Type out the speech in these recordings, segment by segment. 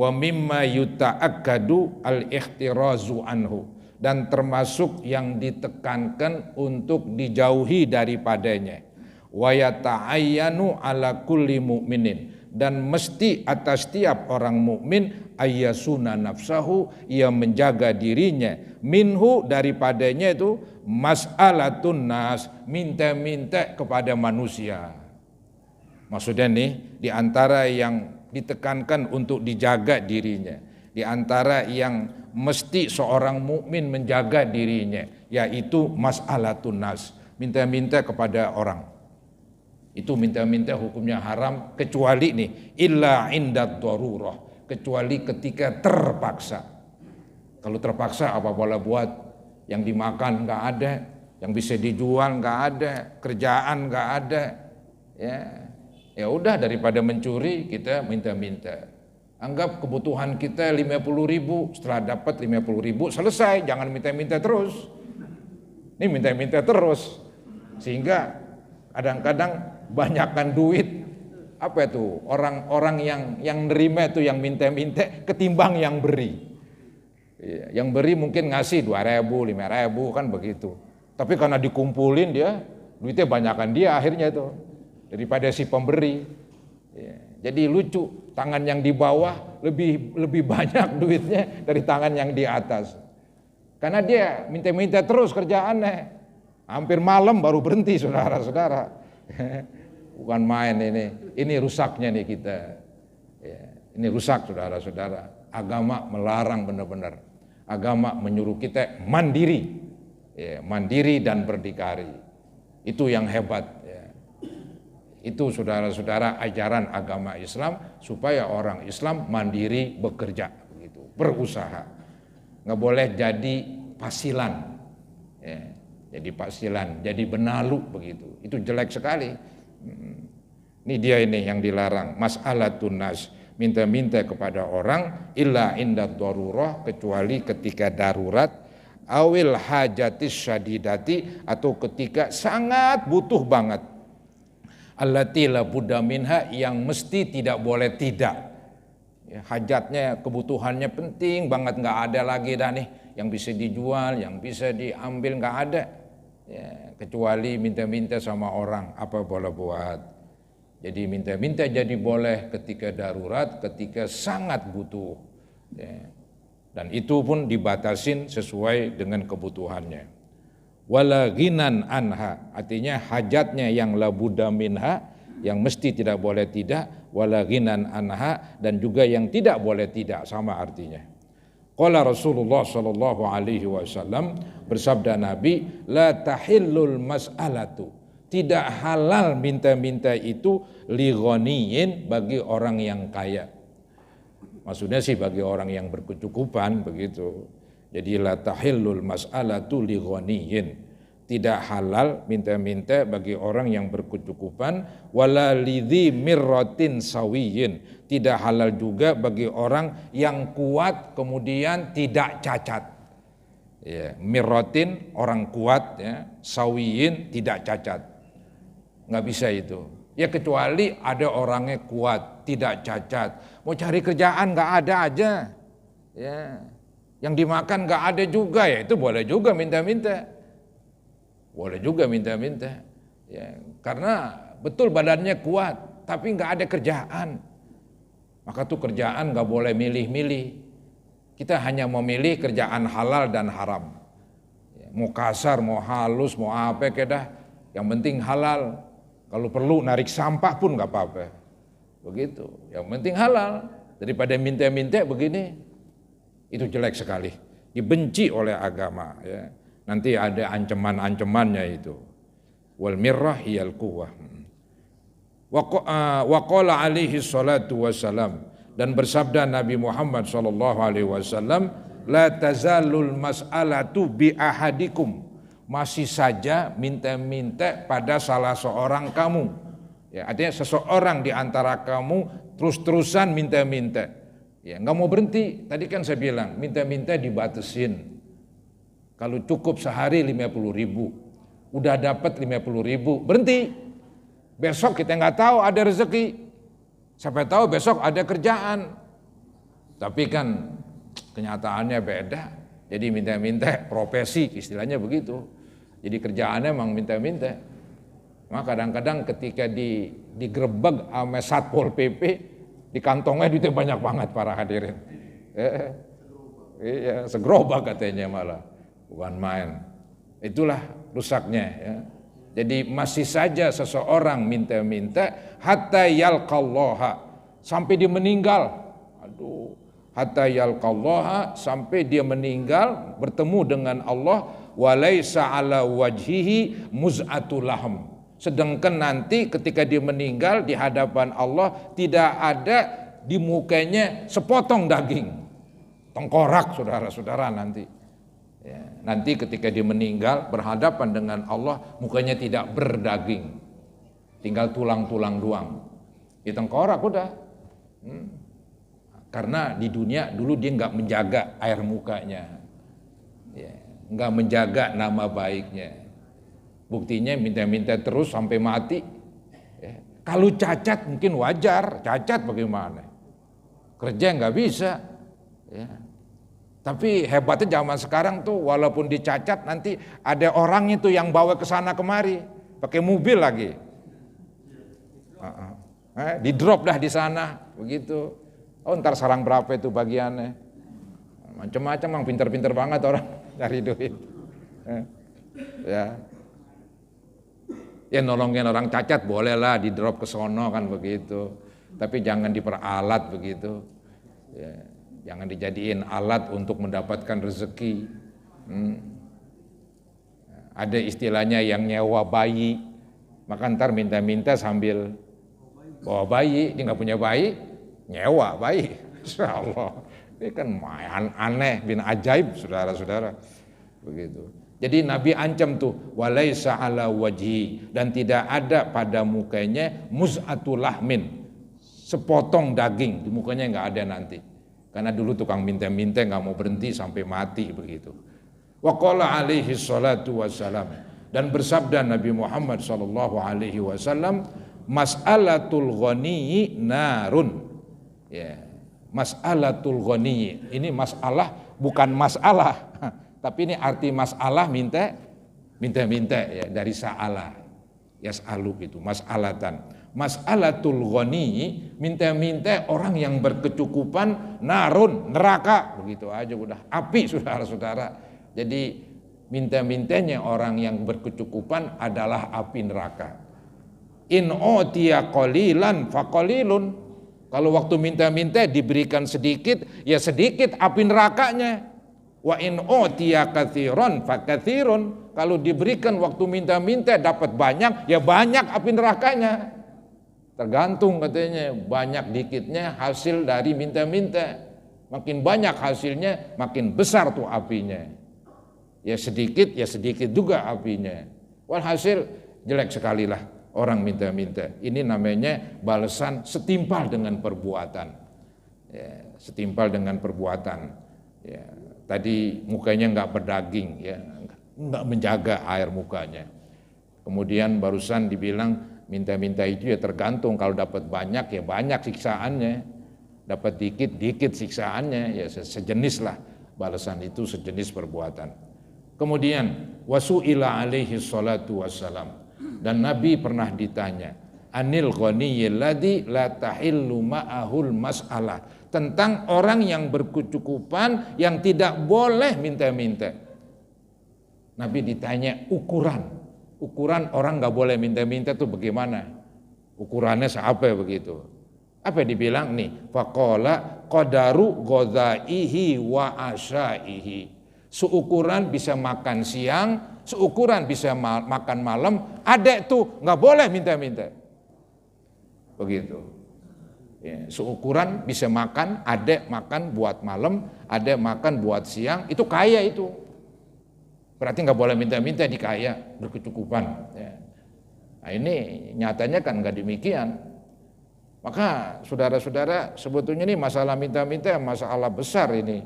wa mimma yuta'akkadu al-ikhtirazu anhu, dan termasuk yang ditekankan untuk dijauhi daripadanya. Wa yata'ayyanu ala kulli mu'minin, dan mesti atas tiap orang mukmin ayyasuna nafsahu, ia menjaga dirinya, minhu daripadanya itu, mas'alatun nas, minta-minta kepada manusia. Maksudnya nih, di antara yang ditekankan untuk dijaga dirinya, di antara yang mesti seorang mukmin menjaga dirinya, yaitu mas'alatun nas, minta-minta kepada orang. Itu minta-minta hukumnya haram, kecuali nih illa indad darurah, kecuali ketika terpaksa. Kalau terpaksa apa boleh buat, yang dimakan nggak ada, yang bisa dijual nggak ada, kerjaan nggak ada, ya udah, daripada mencuri kita minta-minta. Anggap kebutuhan kita 50.000, setelah dapat 50.000 selesai, jangan minta-minta terus. Ini minta-minta terus, sehingga kadang-kadang banyakkan duit, apa itu, orang-orang yang nerima itu yang minta-minta ketimbang yang beri. Yang beri mungkin ngasih 2.000, 5.000 kan begitu. Tapi karena dikumpulin dia, duitnya banyakkan dia akhirnya itu daripada si pemberi. Jadi lucu, tangan yang di bawah lebih banyak duitnya dari tangan yang di atas. Karena dia minta-minta terus kerjaannya. Hampir malam baru berhenti, saudara-saudara. Bukan main ini rusaknya nih kita. Ini rusak, saudara-saudara. Agama melarang benar-benar. Agama menyuruh kita mandiri, mandiri dan berdikari. Itu yang hebat. Itu, saudara-saudara, ajaran agama Islam, supaya orang Islam mandiri bekerja, begitu, berusaha. Nggak boleh jadi pasilan. Jadi pasilan, jadi benalu begitu. Itu jelek sekali. Ini dia ini yang dilarang, mas'alatun nas, minta-minta kepada orang, illa indad darurah, kecuali ketika darurat, awil hajatis syadidati, atau ketika sangat butuh banget, allati la budda minha, yang mesti tidak boleh tidak. Hajatnya, kebutuhannya penting banget, nggak ada lagi dah nih yang bisa dijual, yang bisa diambil, nggak ada. Kecuali minta-minta sama orang, apa boleh buat. Jadi minta-minta jadi boleh ketika darurat, ketika sangat butuh. Dan itu pun dibatasin sesuai dengan kebutuhannya. Wala ghinan anha, artinya hajatnya yang la budda minha, yang mesti tidak boleh tidak, wala ghinan anha, dan juga yang tidak boleh tidak, sama artinya. Qala Rasulullah sallallahu alaihi wasallam, bersabda Nabi, la tahillul mas'alatu, tidak halal minta-minta itu li ghaniyin, bagi orang yang kaya. Maksudnya sih bagi orang yang berkecukupan begitu. Jadi la tahillul mas'alatu li ghaniyin, tidak halal minta-minta bagi orang yang berkecukupan, wala lidhi mirratin sawiyin, tidak halal juga bagi orang yang kuat kemudian tidak cacat. Mirratin orang kuat, sawiyin tidak cacat. Nggak bisa itu. Ya kecuali ada orangnya kuat, tidak cacat, mau cari kerjaan nggak ada aja. Yang dimakan nggak ada juga, ya itu boleh juga minta-minta. Boleh juga minta-minta, karena betul badannya kuat, tapi nggak ada kerjaan. Maka tuh kerjaan nggak boleh milih-milih. Kita hanya memilih kerjaan halal dan haram. Mau kasar, mau halus, mau apa kedah, yang penting halal. Kalau perlu narik sampah pun nggak apa-apa. Begitu, yang penting halal. Daripada minta-minta begini, itu jelek sekali, dibenci oleh agama. Nanti ada ancaman-ancamannya itu. Wal mirrah hiyal quwwah. Wa qala alaihi salatu wassalam, dan bersabda Nabi Muhammad sallallahu alaihi wasallam, la tazalul mas'alatu bi ahadikum, masih saja minta-minta pada salah seorang kamu. Artinya seseorang di antara kamu terus-terusan minta-minta. Enggak mau berhenti. Tadi kan saya bilang, minta-minta dibatasin. Kalau cukup sehari 50.000, udah dapat 50.000, berhenti. Besok kita nggak tahu ada rezeki, siapa tahu besok ada kerjaan. Tapi kan kenyataannya beda. Jadi minta-minta profesi, istilahnya begitu. Jadi kerjaannya emang minta-minta. Maka kadang-kadang ketika digerebek sama Satpol PP, di kantongnya duitnya banyak banget para hadirin. Iya, segerobak katanya malah, bukan main. Itulah rusaknya ya. Jadi masih saja seseorang minta-minta hatta yalqallaha, sampai dia meninggal. Aduh, hatta yalqallaha, sampai dia meninggal bertemu dengan Allah, walaisa ala wajhihi muz'atul lahm. Sedangkan nanti ketika dia meninggal di hadapan Allah tidak ada di mukanya sepotong daging, tengkorak saudara-saudara nanti. Ya, nanti ketika dia meninggal berhadapan dengan Allah, mukanya tidak berdaging, tinggal tulang-tulang doang. Di tengkorak udah. Karena di dunia dulu dia nggak menjaga air mukanya, ya, nggak menjaga nama baiknya. Buktinya minta-minta terus sampai mati. Ya. Kalau cacat mungkin wajar, cacat bagaimana? Kerja nggak bisa. Ya. Tapi hebatnya zaman sekarang tuh, walaupun dicacat nanti ada orang itu yang bawa ke sana kemari, pakai mobil lagi. Di drop dah di sana, begitu. Oh ntar sarang berapa itu bagiannya? Macam-macam, mang pinter-pinter banget orang cari duit. Ya. Ya nolongin orang cacat bolehlah di drop ke sono kan begitu. Tapi jangan diperalat begitu. Ya, jangan dijadiin alat untuk mendapatkan rezeki. Ada istilahnya yang nyewa bayi, maka ntar minta-minta sambil bawa bayi, dia nggak punya bayi, nyewa bayi. Insya Allah, ini kan aneh bin ajaib saudara-saudara, begitu. Jadi Nabi ancam tuh, walaisa ala wajhi, dan tidak ada pada mukanya muz'atul lahmin, sepotong daging di mukanya nggak ada nanti. Karena dulu tukang minta-minta nggak mau berhenti sampai mati begitu. Wa qala alaihi salatu wassalam, dan bersabda Nabi Muhammad sallallahu alaihi wasallam, mas'alatul ghani narun. Ya, mas'alatul ghani, ini masalah bukan masalah. Tapi ini arti masalah minta ya, dari sa'ala, yas'alu gitu, mas'alatan. Mas'alatul ghani, minta-minta orang yang berkecukupan, narun, neraka, begitu aja udah, api saudara-saudara. Jadi minta-mintanya orang yang berkecukupan adalah api neraka. In utiya qalilan faqalilun, kalau waktu minta-minta diberikan sedikit, ya sedikit api nerakanya. Wa in utiya katsiran fakatsirun, kalau diberikan waktu minta-minta dapat banyak, ya banyak api nerakanya. Tergantung katanya, banyak dikitnya hasil dari minta-minta. Makin banyak hasilnya, makin besar tuh apinya. Ya sedikit juga apinya. Walhasil jelek sekali lah orang minta-minta. Ini namanya balasan setimpal dengan perbuatan. Ya, setimpal dengan perbuatan. Ya. Tadi mukanya nggak berdaging, ya, nggak menjaga air mukanya. Kemudian barusan dibilang minta-minta itu ya tergantung, kalau dapat banyak ya banyak siksaannya, dapat dikit siksaannya, ya sejenis lah balasan itu, sejenis perbuatan. Kemudian wasu'ila alaihi salatu wassalam, dan Nabi pernah ditanya, anil ghaniyil ladzi la tahillu ma'ahul mas'alah, tentang orang yang berkecukupan yang tidak boleh minta-minta. Nabi ditanya ukuran orang nggak boleh minta-minta itu bagaimana? Ukurannya seapa begitu? Apa dibilang nih? Faqala qadaru ghadaihi wa asyaihi. Seukuran bisa makan siang, seukuran bisa makan malam. Ada tuh nggak boleh minta-minta. Begitu. Ya, seukuran bisa makan, ada makan buat malam, ada makan buat siang, itu kaya itu. Berarti nggak boleh minta-minta dikaya, berkecukupan. Ya. Nah ini nyatanya kan nggak demikian. Maka saudara-saudara, sebetulnya ini masalah minta-minta masalah besar ini.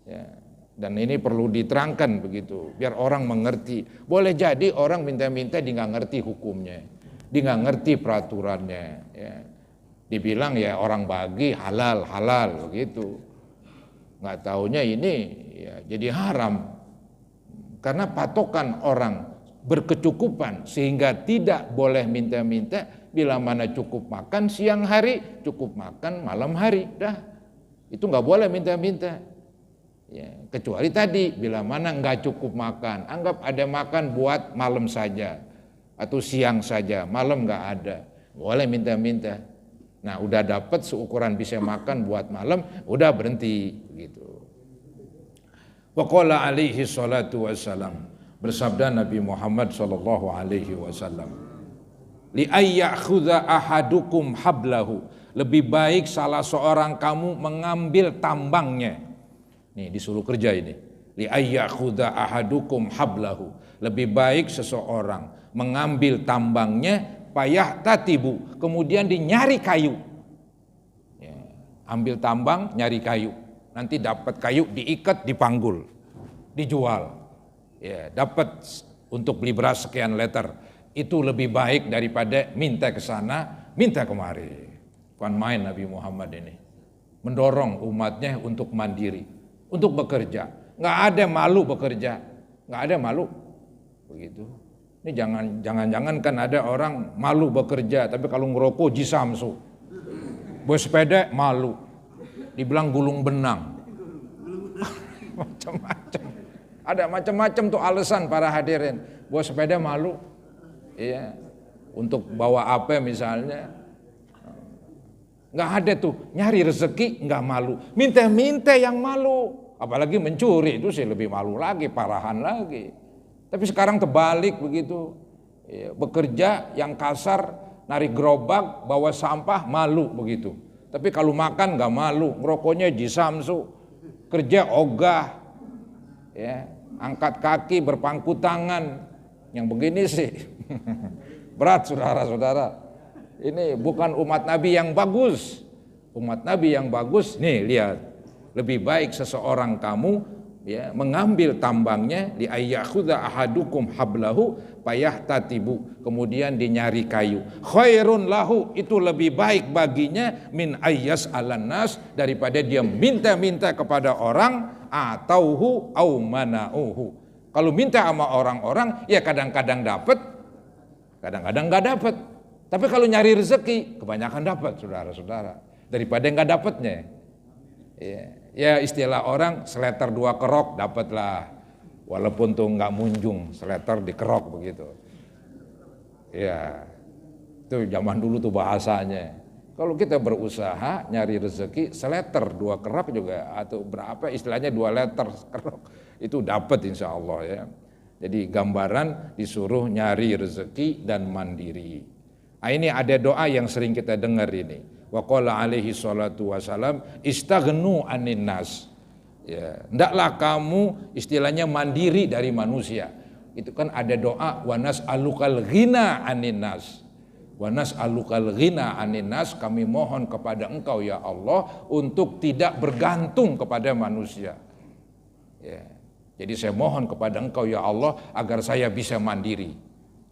Ya. Dan ini perlu diterangkan begitu, biar orang mengerti. Boleh jadi orang minta-minta dia nggak ngerti hukumnya, dia nggak ngerti peraturannya. Ya. Dibilang ya orang bagi halal begitu. nggak taunya ini ya jadi haram. Karena patokan orang berkecukupan sehingga tidak boleh minta-minta, bila mana cukup makan siang hari, cukup makan malam hari, dah itu nggak boleh minta-minta. Ya, kecuali tadi bila mana nggak cukup makan, anggap ada makan buat malam saja atau siang saja, malam nggak ada, boleh minta-minta. Nah udah dapat seukuran bisa makan buat malam, udah berhenti gitu. Waqala alaihi salatu wassalam, bersabda Nabi Muhammad sallallahu alaihi wasallam, li ayyakhudha ahadukum hablahu, lebih baik salah seorang kamu mengambil tambangnya. Nih disuruh kerja ini. Li ayyakhudha ahadukum hablahu, lebih baik seseorang mengambil tambangnya, payah tatibu, kemudian dinyari kayu. Ya, ambil tambang, nyari kayu. Nanti dapat kayu diikat, dipanggul, dijual. Ya, dapat untuk beli beras sekian liter. Itu lebih baik daripada minta ke sana, minta kemari. Bukan main Nabi Muhammad ini. Mendorong umatnya untuk mandiri, untuk bekerja. Nggak ada malu bekerja, nggak ada malu. Begitu. Ini jangan kan ada orang malu bekerja, tapi kalau ngerokok jisamsu. Bawa sepeda malu. Dibilang gulung benang. Macam-macam. Ada macam-macam tuh alasan para hadirin. Bawa sepeda malu. Iya. Untuk bawa apa misalnya. Nggak ada tuh. Nyari rezeki nggak malu. Minta-minta yang malu. Apalagi mencuri itu sih lebih malu lagi, parahan lagi. Tapi sekarang terbalik begitu. Ya, bekerja yang kasar, narik gerobak, bawa sampah malu begitu. Tapi kalau makan nggak malu, ngerokoknya jisamsu, kerja ogah, ya, angkat kaki berpangku tangan, yang begini sih berat saudara-saudara. Ini bukan umat Nabi yang bagus. Umat Nabi yang bagus, nih lihat, lebih baik seseorang kamu ya mengambil tambangnya, li ayyakhudha ahadukum hablahu payahtatibu, kemudian dinyari kayu. Khairun lahu, itu lebih baik baginya min ayyas alan nas, daripada dia minta-minta kepada orang atauhu au manauhu. Kalau minta sama orang-orang ya kadang-kadang dapat, kadang-kadang enggak dapat. Tapi kalau nyari rezeki kebanyakan dapat saudara-saudara daripada enggak dapatnya. Ya istilah orang seleter 2 kerok dapatlah, walaupun tuh nggak munjung, seleter dikerok begitu. Ya itu zaman dulu tuh bahasanya. Kalau kita berusaha nyari rezeki, seleter 2 kerok juga atau berapa istilahnya 2 liter kerok itu dapat insya Allah ya. Jadi gambaran disuruh nyari rezeki dan mandiri. Nah, ini ada doa yang sering kita dengar ini. Wa qala alaihi salatu wasalam istaghnu anin nas. Ya, hendaklah kamu istilahnya mandiri dari manusia. Itu kan ada doa wa nas'alukal ghina anin nas. Wa nas'alukal ghina anin nas, kami mohon kepada Engkau ya Allah untuk tidak bergantung kepada manusia. Ya. Jadi saya mohon kepada Engkau ya Allah agar saya bisa mandiri.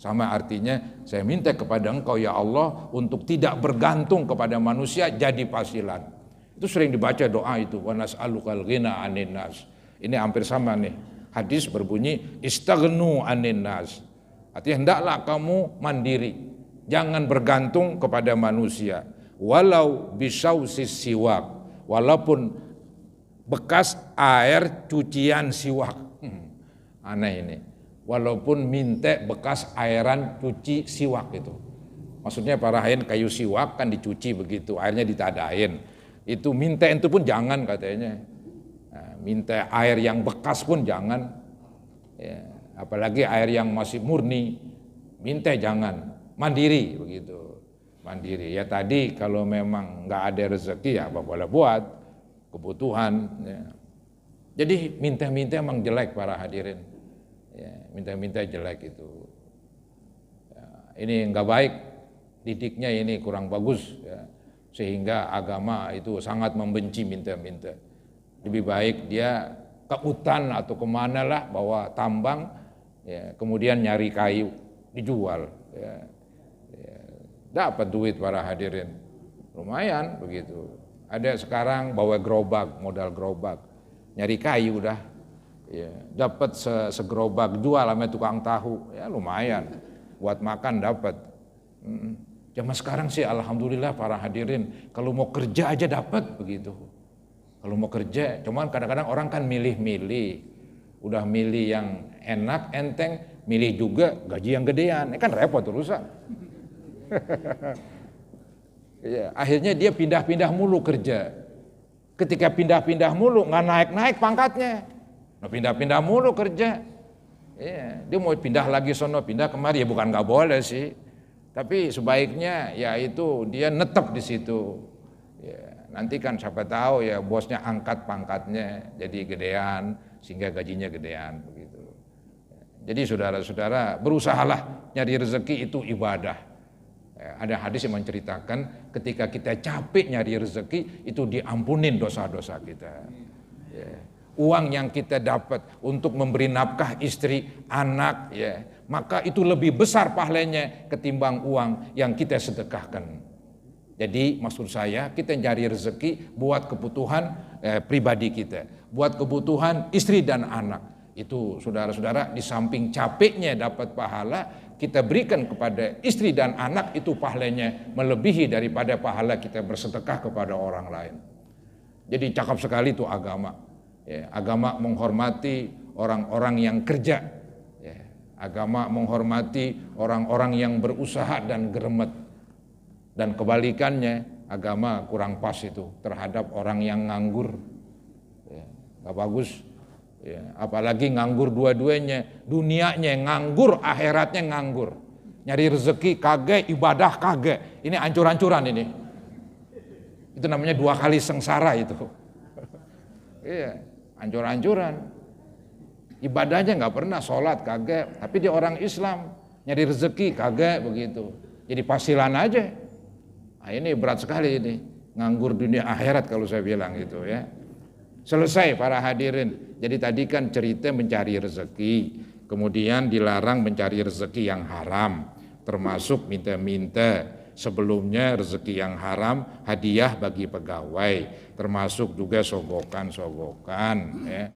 Sama artinya saya minta kepada Engkau ya Allah untuk tidak bergantung kepada manusia jadi pasilan. Itu sering dibaca doa itu, wa nas'alukal ghina anin nas. Ini hampir sama nih. Hadis berbunyi istaghnu anin nas. Artinya hendaklah kamu mandiri, jangan bergantung kepada manusia. Walau bisausis siwak, walaupun bekas air cucian siwak. Aneh ini. Walaupun minta bekas airan cuci siwak itu. Maksudnya parahin kayu siwak kan dicuci begitu, airnya ditadain. Itu minta itu pun jangan katanya. Nah, minta air yang bekas pun jangan. Ya, apalagi air yang masih murni, minta jangan. Mandiri begitu. Mandiri. Ya tadi kalau memang nggak ada rezeki ya apa boleh buat kebutuhan. Ya. Jadi minta-minta emang jelek para hadirin. Ya, minta-minta jelek itu. Ya, ini enggak baik, didiknya ini kurang bagus ya. Sehingga agama itu sangat membenci minta-minta. Lebih baik dia ke hutan atau kemana lah bawa tambang ya, kemudian nyari kayu dijual ya. Ya, dapat duit para hadirin. Lumayan begitu. Ada sekarang bawa gerobak, modal gerobak. nyari kayu udah. Ya, dapat segerobak jual sama tukang tahu, ya lumayan buat makan dapat. Zaman sekarang sih alhamdulillah para hadirin, kalau mau kerja aja dapat begitu. Kalau mau kerja, cuman kadang-kadang orang kan milih-milih, udah milih yang enak, enteng, milih juga gaji yang gedean, kan repot urusan. Ya, akhirnya dia pindah-pindah mulu kerja. Ketika pindah-pindah mulu nggak naik-naik pangkatnya. Nah, pindah-pindah mulu kerja. Ya, dia mau pindah lagi sono, pindah kemari, ya bukan nggak boleh sih. Tapi sebaiknya ya itu dia netep di situ. Ya, nanti kan siapa tahu ya bosnya angkat pangkatnya jadi gedean sehingga gajinya gedean begitu. Jadi saudara-saudara berusahalah nyari rezeki itu ibadah. Ya, ada hadis yang menceritakan ketika kita capek nyari rezeki itu diampunin dosa-dosa kita. Ya. Uang yang kita dapat untuk memberi nafkah istri, anak, ya, maka itu lebih besar pahalanya ketimbang uang yang kita sedekahkan. Jadi maksud saya kita cari rezeki buat kebutuhan pribadi kita, buat kebutuhan istri dan anak. Itu saudara-saudara di samping capeknya dapat pahala, kita berikan kepada istri dan anak itu pahalanya melebihi daripada pahala kita bersedekah kepada orang lain. Jadi cakap sekali itu agama. Ya, agama menghormati orang-orang yang kerja, ya, agama menghormati orang-orang yang berusaha dan geremet, dan kebalikannya agama kurang pas itu terhadap orang yang nganggur, ya, gak bagus, ya, apalagi nganggur dua-duanya, dunianya nganggur, akhiratnya nganggur, nyari rezeki kagak, ibadah kagak, ini ancur-ancuran ini, itu namanya 2 kali sengsara itu. Iya, ancur-ancuran. Ibadahnya nggak pernah, sholat kagak, tapi dia orang Islam, nyari rezeki kagak begitu. Jadi pasilan aja. Nah, ini berat sekali ini, nganggur dunia akhirat kalau saya bilang gitu ya. Selesai para hadirin. Jadi tadi kan cerita mencari rezeki, kemudian dilarang mencari rezeki yang haram, termasuk minta-minta. Sebelumnya rezeki yang haram hadiah bagi pegawai, termasuk juga sogokan-sogokan ya.